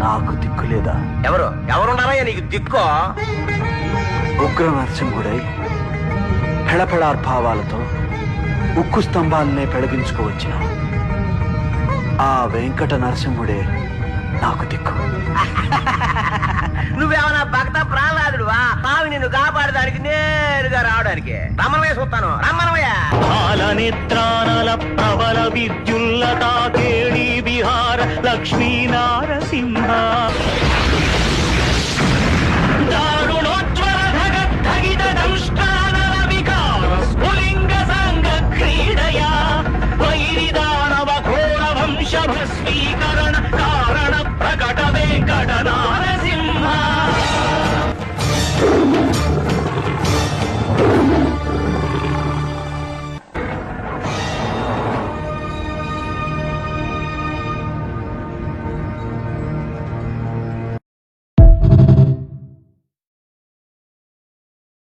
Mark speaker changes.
Speaker 1: నాకు దిక్కు లేదా?
Speaker 2: ఎవరున్నారయ్యా నీకు దిక్కో?
Speaker 1: ఉగ్ర నరసింహుడై హెళపెళార్భావాలతో ఉక్కు స్తంభాలనే పెళగించుకోవచ్చిన ఆ వెంకట నరసింహుడే నాకు దిక్కు.
Speaker 2: నువ్వేమన్నా భక్త ప్రహ్లాదుడువా? ఆవి నిన్ను కాపాడడానికి నేరుగా రావడానికి రమ్మనవే చూస్తాను. రమ్మనవయ్యా.
Speaker 3: నేత్రానల ప్రబల విద్యుల్లతా కేళీ విహార లక్ష్మీ నారసింహ దారుణోజ్వల ధగిత దంష్ట్రానల వికార స్ఫులింగ సంగ క్రీడయా వైరిదానవ ఘోర వంశ భస్మీకరణ కారణ ప్రకట వెంకట నారసింహ